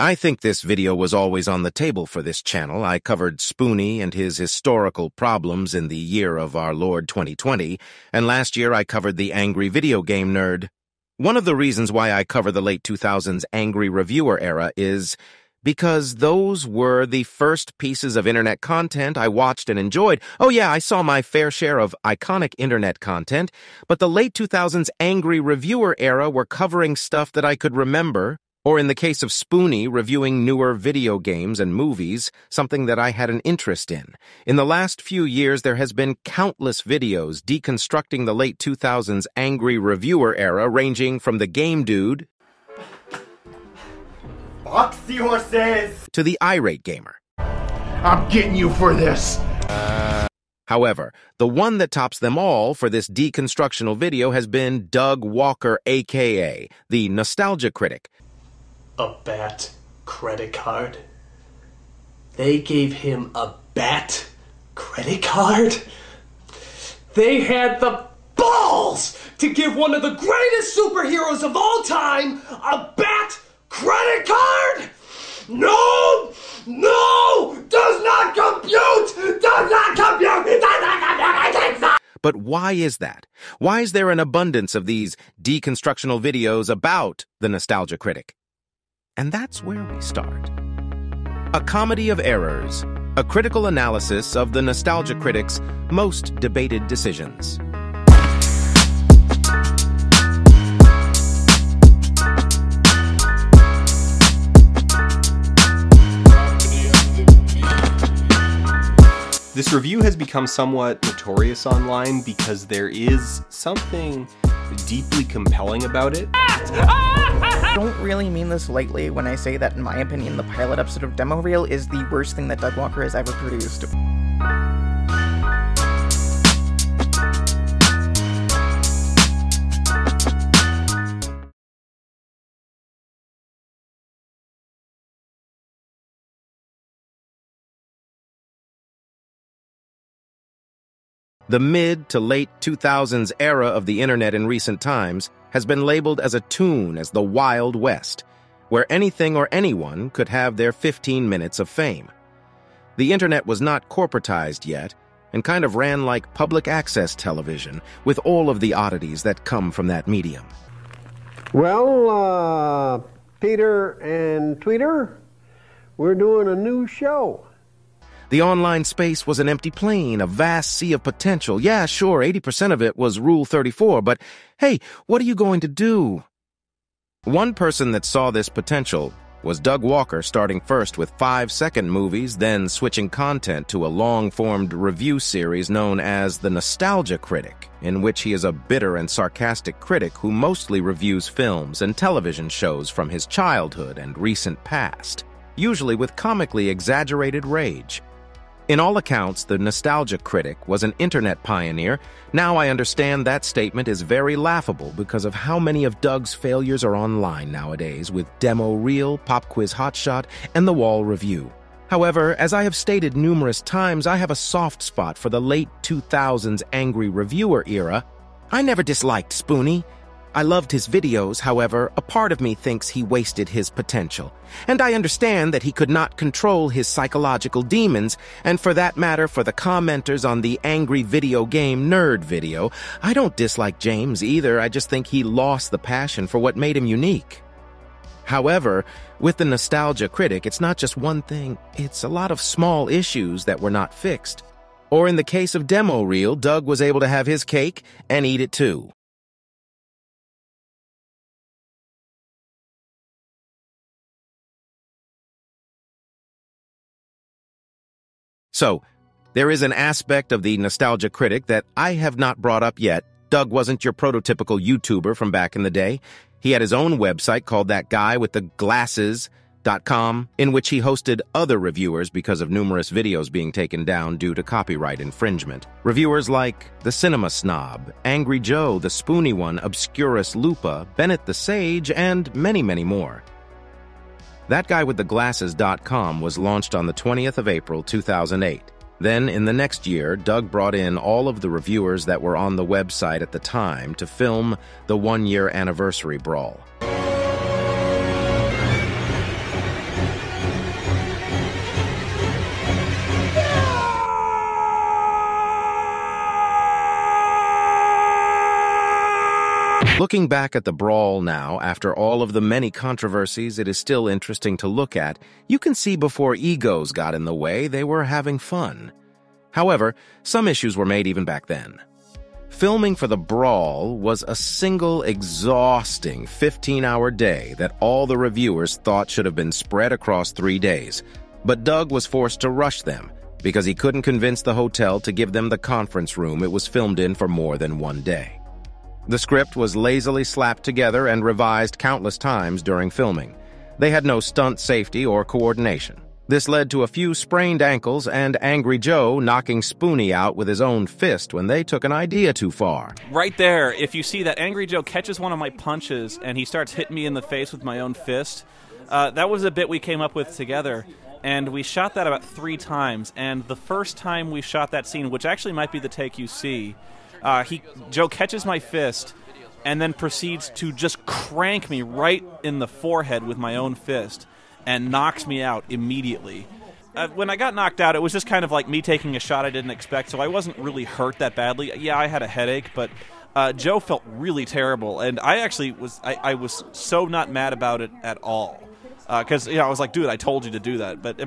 I think this video was always on the table for this channel. I covered Spoonie and his historical problems in the year of our Lord 2020, and last year I covered the angry video game nerd. One of the reasons why I cover the late 2000s angry reviewer era is because those were the first pieces of internet content I watched and enjoyed. Oh yeah, I saw my fair share of iconic internet content, but the late 2000s angry reviewer era were covering stuff that I could remember, or in the case of Spoonie, reviewing newer video games and movies, something that I had an interest in. In the last few years, there has been countless videos deconstructing the late 2000s angry reviewer era, ranging from the Game Dude Foxy horses to the irate gamer. I'm getting you for this. However, the one that tops them all for this deconstructional video has been Doug Walker, aka the Nostalgia Critic. A bat credit card? They gave him a bat credit card? They had the balls to give one of the greatest superheroes of all time a bat credit card? No! No! Does not compute! Does not compute! It does not compute! But why is that? Why is there an abundance of these deconstructional videos about the Nostalgia Critic? And that's where we start. A comedy of errors, a critical analysis of the Nostalgia Critic's most debated decisions. This review has become somewhat notorious online because there is something deeply compelling about it. I don't really mean this lightly when I say that, in my opinion, the pilot episode of Demo Reel is the worst thing that Doug Walker has ever produced. The mid to late 2000s era of the internet in recent times has been labeled as a tune as the Wild West, where anything or anyone could have their 15 minutes of fame. The internet was not corporatized yet, and kind of ran like public access television, with all of the oddities that come from that medium. Well, Peter and Tweeter, we're doing a new show. The online space was an empty plain, a vast sea of potential. Yeah, sure, 80% of it was Rule 34, but hey, what are you going to do? One person that saw this potential was Doug Walker, starting first with 5-second movies, then switching content to a long-formed review series known as the Nostalgia Critic, in which he is a bitter and sarcastic critic who mostly reviews films and television shows from his childhood and recent past, usually with comically exaggerated rage. In all accounts, the Nostalgia Critic was an internet pioneer. Now I understand that statement is very laughable because of how many of Doug's failures are online nowadays with Demo Reel, Pop Quiz Hotshot, and The Wall Review. However, as I have stated numerous times, I have a soft spot for the late 2000s angry reviewer era. I never disliked Spoonie. I loved his videos, however, a part of me thinks he wasted his potential. And I understand that he could not control his psychological demons, and for that matter, for the commenters on the angry video game nerd video, I don't dislike James either. I just think he lost the passion for what made him unique. However, with the Nostalgia Critic, it's not just one thing, it's a lot of small issues that were not fixed. Or in the case of Demo Reel, Doug was able to have his cake and eat it too. So, there is an aspect of the Nostalgia Critic that I have not brought up yet. Doug wasn't your prototypical YouTuber from back in the day. He had his own website called That Guy with the Glasses.com, in which he hosted other reviewers because of numerous videos being taken down due to copyright infringement. Reviewers like The Cinema Snob, Angry Joe, The Spoonie One, Obscurus Lupa, Bennett the Sage, and many, many more. That Guy with the Glasses.com was launched on the 20th of April, 2008. Then, in the next year, Doug brought in all of the reviewers that were on the website at the time to film the one-year anniversary Brawl. Looking back at the Brawl now, after all of the many controversies it is still interesting to look at, you can see before egos got in the way, they were having fun. However, some issues were made even back then. Filming for the Brawl was a single, exhausting 15-hour day that all the reviewers thought should have been spread across 3 days. But Doug was forced to rush them because he couldn't convince the hotel to give them the conference room it was filmed in for more than 1 day. The script was lazily slapped together and revised countless times during filming. They had no stunt safety or coordination. This led to a few sprained ankles and Angry Joe knocking Spoonie out with his own fist when they took an idea too far. Right there, if you see that Angry Joe catches one of my punches and he starts hitting me in the face with my own fist, that was a bit we came up with together. And we shot that about 3 times. And the first time we shot that scene, which actually might be the take you see, Joe catches my fist and then proceeds to just crank me right in the forehead with my own fist and knocks me out immediately. When I got knocked out, it was just kind of like me taking a shot I didn't expect, so I wasn't really hurt that badly. Yeah, I had a headache, but Joe felt really terrible, and I actually was so not mad about it at all. Because I was like, dude, I told you to do that. But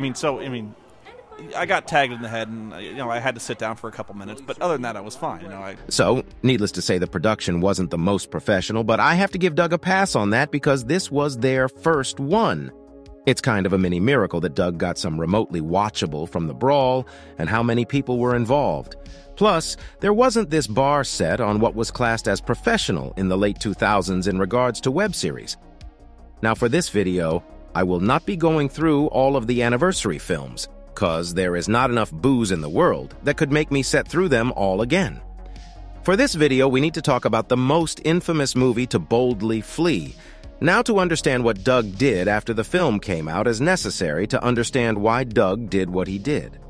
I got tagged in the head, and I had to sit down for a couple minutes. But other than that, I was fine. So, needless to say, the production wasn't the most professional, but I have to give Doug a pass on that because this was their first one. It's kind of a mini miracle that Doug got some remotely watchable from the Brawl and how many people were involved. Plus, there wasn't this bar set on what was classed as professional in the late 2000s in regards to web series. Now, for this video, I will not be going through all of the anniversary films, cause there is not enough booze in the world that could make me set through them all again. For this video, we need to talk about the most infamous movie to boldly flee. Now to understand what Doug did after the film came out is necessary to understand why Doug did what he did.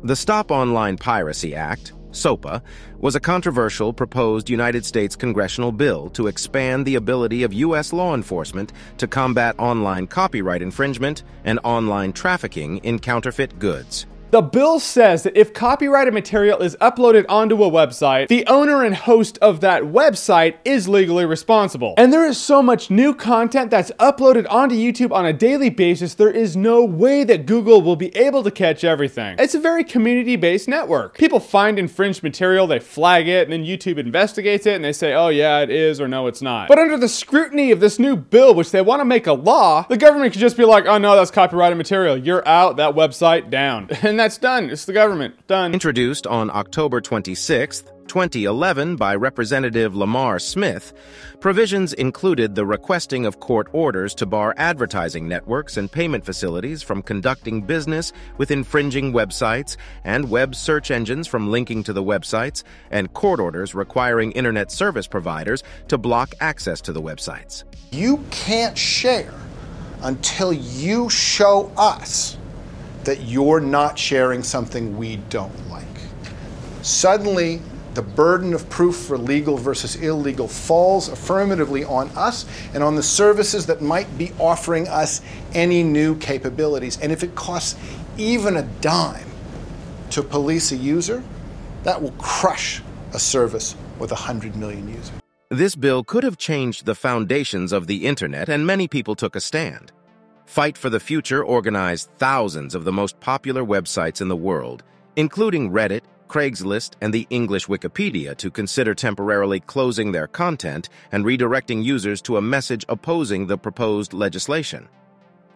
The Stop Online Piracy Act, SOPA, was a controversial proposed United States congressional bill to expand the ability of U.S. law enforcement to combat online copyright infringement and online trafficking in counterfeit goods. The bill says that if copyrighted material is uploaded onto a website, the owner and host of that website is legally responsible. And there is so much new content that's uploaded onto YouTube on a daily basis, there is no way that Google will be able to catch everything. It's a very community-based network. People find infringed material, they flag it, and then YouTube investigates it, and they say, oh yeah, it is, or no, it's not. But under the scrutiny of this new bill, which they want to make a law, the government could just be like, oh no, that's copyrighted material. You're out, that website down. And that's done. It's the government. Done. Introduced on October 26, 2011 by Representative Lamar Smith, provisions included the requesting of court orders to bar advertising networks and payment facilities from conducting business with infringing websites and web search engines from linking to the websites, and court orders requiring internet service providers to block access to the websites. You can't share until you show us that you're not sharing something we don't like. Suddenly, the burden of proof for legal versus illegal falls affirmatively on us and on the services that might be offering us any new capabilities. And if it costs even a dime to police a user, that will crush a service with 100 million users. This bill could have changed the foundations of the internet, and many people took a stand. Fight for the Future organized thousands of the most popular websites in the world, including Reddit, Craigslist, and the English Wikipedia, to consider temporarily closing their content and redirecting users to a message opposing the proposed legislation.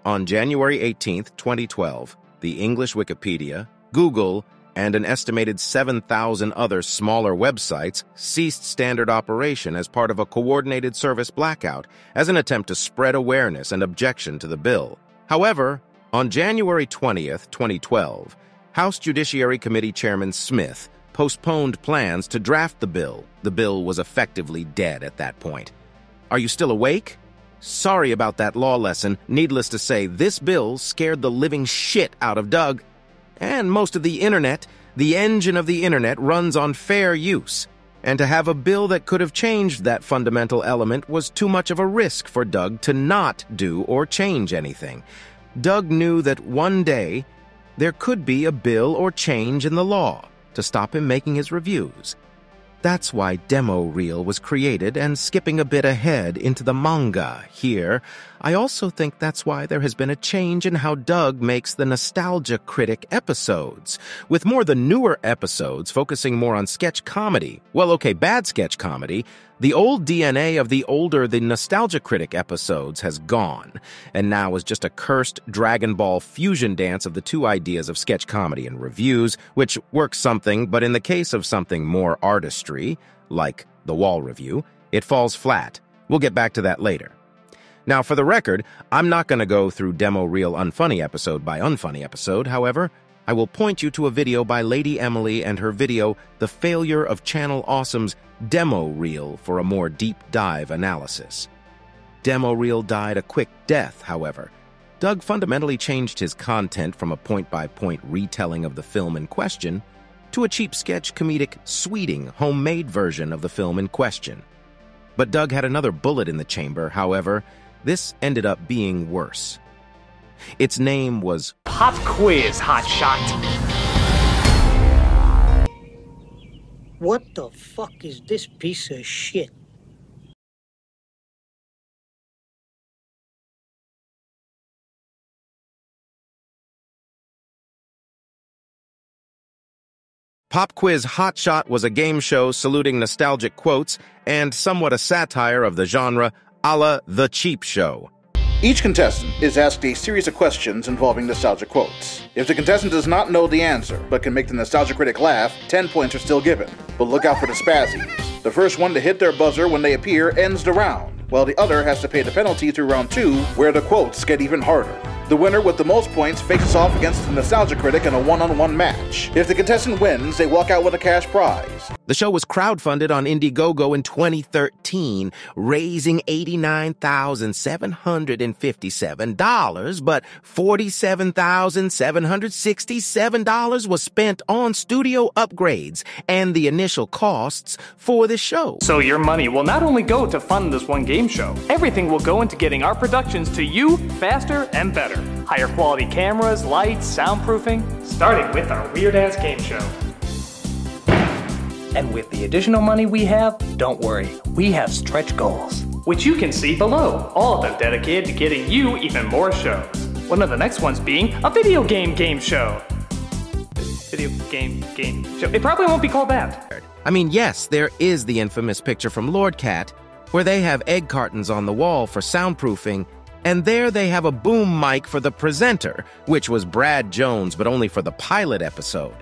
On January 18, 2012, the English Wikipedia, Google, and an estimated 7,000 other smaller websites ceased standard operation as part of a coordinated service blackout as an attempt to spread awareness and objection to the bill. However, on January 20, 2012, House Judiciary Committee Chairman Smith postponed plans to draft the bill. The bill was effectively dead at that point. Are you still awake? Sorry about that law lesson. Needless to say, this bill scared the living shit out of Doug. And most of the internet, the engine of the internet, runs on fair use. And to have a bill that could have changed that fundamental element was too much of a risk for Doug to not do or change anything. Doug knew that one day there could be a bill or change in the law to stop him making his reviews. That's why Demo Reel was created, and skipping a bit ahead into the manga here, I also think that's why there has been a change in how Doug makes the Nostalgia Critic episodes, with more the newer episodes focusing more on sketch comedy. Well, okay, bad sketch comedy. The old DNA of the Nostalgia Critic episodes has gone, and now is just a cursed Dragon Ball fusion dance of the two ideas of sketch comedy and reviews, which works something, but in the case of something more artistry, like the Wall review, it falls flat. We'll get back to that later. Now, for the record, I'm not going to go through Demo Reel unfunny episode by unfunny episode. However, I will point you to a video by Lady Emily and her video, The Failure of Channel Awesome's Demo Reel, for a more deep dive analysis. Demo Reel died a quick death, however. Doug fundamentally changed his content from a point-by-point retelling of the film in question to a cheap sketch comedic, sweeting, homemade version of the film in question. But Doug had another bullet in the chamber, however. This ended up being worse. Its name was Pop Quiz Hotshot. What the fuck is this piece of shit? Pop Quiz Hotshot was a game show saluting nostalgic quotes and somewhat a satire of the genre a la The Cheap Show. Each contestant is asked a series of questions involving nostalgia quotes. If the contestant does not know the answer, but can make the Nostalgia Critic laugh, 10 points are still given. But look out for the spazies. The first one to hit their buzzer when they appear ends the round, while the other has to pay the penalty through round 2, where the quotes get even harder. The winner with the most points faces off against the Nostalgia Critic in a one-on-one match. If the contestant wins, they walk out with a cash prize. The show was crowdfunded on Indiegogo in 2013, raising $89,757, but $47,767 was spent on studio upgrades and the initial costs for the show. So your money will not only go to fund this one game show, everything will go into getting our productions to you faster and better. Higher quality cameras, lights, soundproofing, starting with our weird-ass game show. And with the additional money we have, don't worry, we have stretch goals, which you can see below, all of them dedicated to getting you even more shows. One of the next ones being a video game show. Video game show. It probably won't be called that. I mean, yes, there is the infamous picture from Lord Cat, where they have egg cartons on the wall for soundproofing, and there they have a boom mic for the presenter, which was Brad Jones, but only for the pilot episode.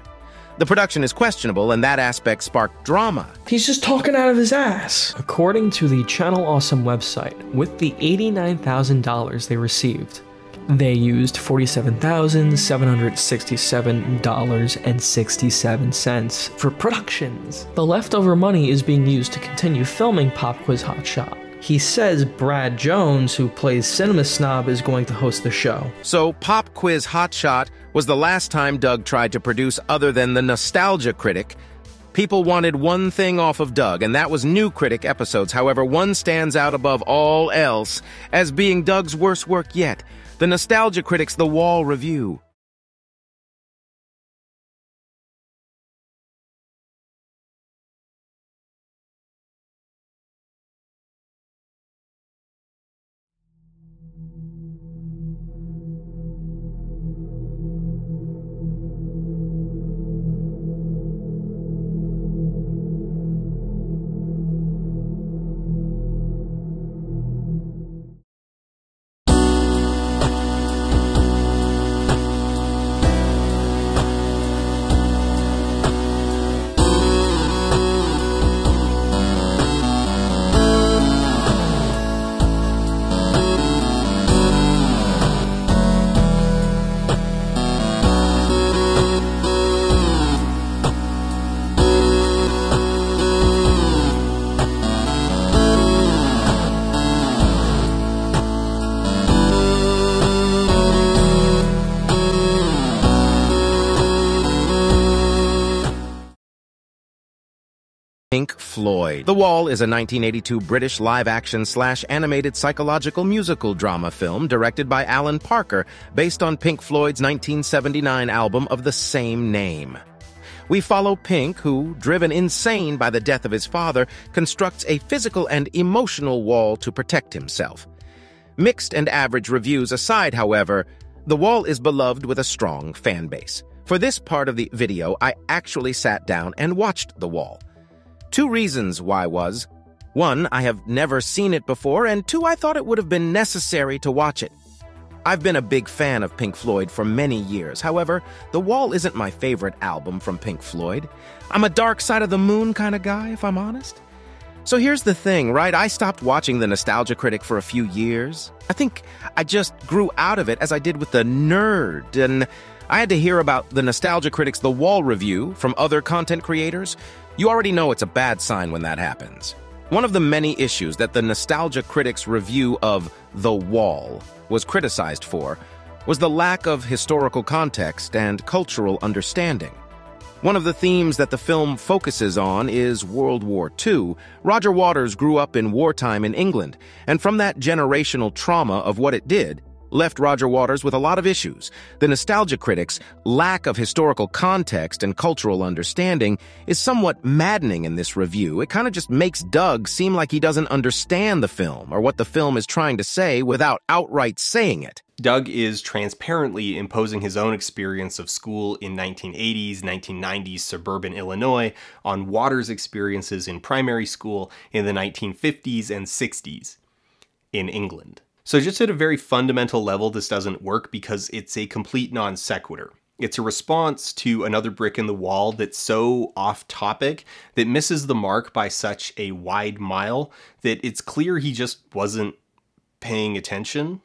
The production is questionable, and that aspect sparked drama. He's just talking out of his ass. According to the Channel Awesome website, with the $89,000 they received, they used $47,767.67 for productions. The leftover money is being used to continue filming Pop Quiz Hotshot. He says Brad Jones, who plays Cinema Snob, is going to host the show. So Pop Quiz Hotshot was the last time Doug tried to produce other than the Nostalgia Critic. People wanted one thing off of Doug, and that was new Critic episodes. However, one stands out above all else as being Doug's worst work yet, the Nostalgia Critic's The Wall review. Pink Floyd. The Wall is a 1982 British live-action/animated psychological musical drama film directed by Alan Parker, based on Pink Floyd's 1979 album of the same name. We follow Pink, who, driven insane by the death of his father, constructs a physical and emotional wall to protect himself. Mixed and average reviews aside, however, the wall is beloved with a strong fan base. For this part of the video, I actually sat down and watched the wall. 2 reasons why was: 1, I have never seen it before, and 2, I thought it would have been necessary to watch it. I've been a big fan of Pink Floyd for many years. However, The Wall isn't my favorite album from Pink Floyd. I'm a Dark Side of the Moon kind of guy, if I'm honest. So here's the thing, right? I stopped watching the Nostalgia Critic for a few years. I think I just grew out of it as I did with the Nerd, and I had to hear about the Nostalgia Critic's The Wall review from other content creators. You already know it's a bad sign when that happens. One of the many issues that the Nostalgia Critic's review of The Wall was criticized for was the lack of historical context and cultural understanding. One of the themes that the film focuses on is World War II. Roger Waters grew up in wartime in England, and from that generational trauma of what it did, left Roger Waters with a lot of issues. The Nostalgia Critic's lack of historical context and cultural understanding is somewhat maddening in this review. It kind of just makes Doug seem like he doesn't understand the film or what the film is trying to say without outright saying it. Doug is transparently imposing his own experience of school in 1980s, 1990s suburban Illinois on Waters' experiences in primary school in the 1950s and 60s in England. So just at a very fundamental level, this doesn't work because it's a complete non sequitur. It's a response to another brick in the wall that's so off topic, that misses the mark by such a wide mile, that it's clear he just wasn't paying attention.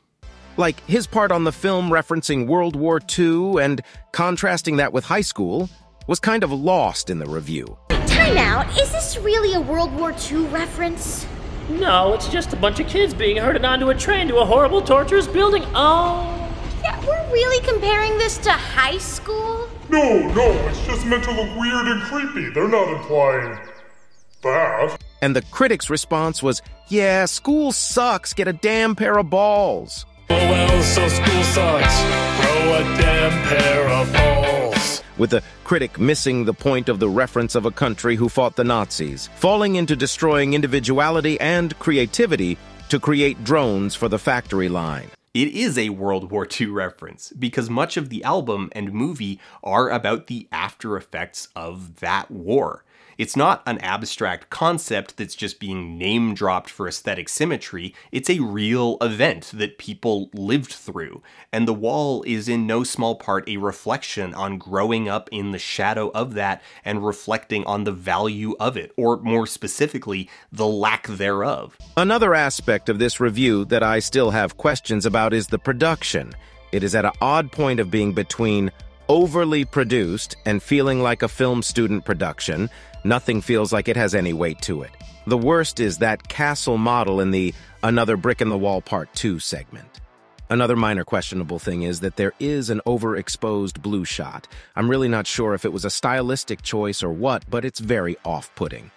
Like his part on the film referencing World War II and contrasting that with high school was kind of lost in the review. Time out, is this really a World War II reference? No, it's just a bunch of kids being herded onto a train to a horrible, torturous building. Oh. Yeah, we're really comparing this to high school? No, it's just meant to look weird and creepy. They're not implying that. And the critic's response was, yeah, school sucks, get a damn pair of balls. Oh well, so school sucks. Grow a damn pair of balls. With the critic missing the point of the reference of a country who fought the Nazis, falling into destroying individuality and creativity to create drones for the factory line. It is a World War II reference, because much of the album and movie are about the after effects of that war. It's not an abstract concept that's just being name-dropped for aesthetic symmetry. It's a real event that people lived through, and The Wall is in no small part a reflection on growing up in the shadow of that and reflecting on the value of it, or more specifically, the lack thereof. Another aspect of this review that I still have questions about is the production. It is at an odd point of being between overly produced and feeling like a film student production. Nothing feels like it has any weight to it. The worst is that castle model in the Another Brick in the Wall Part 2 segment. Another minor questionable thing is that there is an overexposed blue shot. I'm really not sure if it was a stylistic choice or what, but it's very off-putting.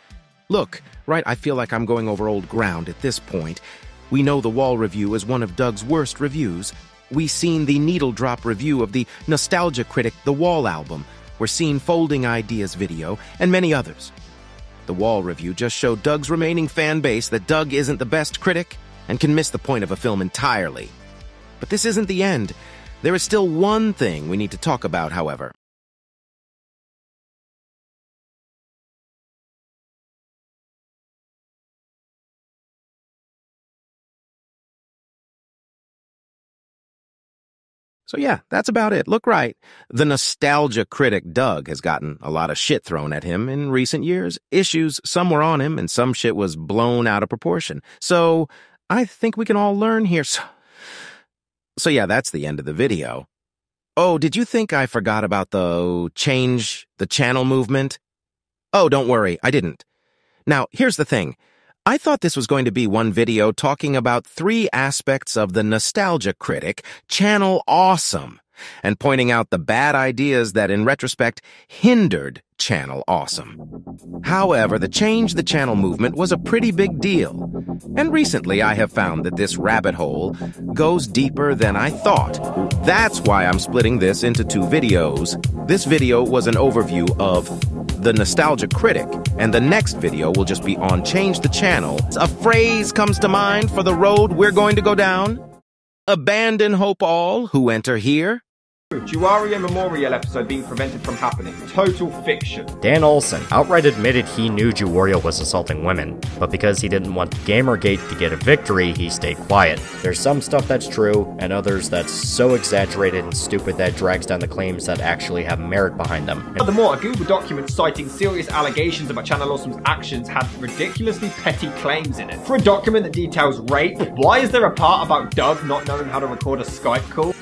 Look, right, I feel like I'm going over old ground at this point. We know The Wall review is one of Doug's worst reviews. We've seen the needle drop review of the Nostalgia Critic The Wall album. We're seeing Folding Ideas video, and many others. The Wall review just showed Doug's remaining fan base that Doug isn't the best critic and can miss the point of a film entirely. But this isn't the end. There is still one thing we need to talk about, however. So yeah, that's about it. Look, right. The Nostalgia Critic Doug has gotten a lot of shit thrown at him in recent years. Issues, some were on him, and some shit was blown out of proportion. So I think we can all learn here. So yeah, that's the end of the video. Oh, did you think I forgot about the change the channel movement? Oh, don't worry, I didn't. Now, here's the thing. I thought this was going to be one video talking about 3 aspects of the Nostalgia Critic channel awesome. and pointing out the bad ideas that, in retrospect, hindered Channel Awesome. However, the Change the Channel movement was a pretty big deal, and recently I have found that this rabbit hole goes deeper than I thought. That's why I'm splitting this into 2 videos. This video was an overview of the Nostalgia Critic, and the next video will just be on Change the Channel. A phrase comes to mind for the road we're going to go down. Abandon hope all who enter here. Juario Memorial episode being prevented from happening. Total fiction. Dan Olsen outright admitted he knew Juario was assaulting women, but because he didn't want Gamergate to get a victory, he stayed quiet. There's some stuff that's true, and others that's so exaggerated and stupid that drags down the claims that actually have merit behind them. Furthermore, a Google document citing serious allegations about Channel Awesome's actions had ridiculously petty claims in it. For a document that details rape, why is there a part about Doug not knowing how to record a Skype call?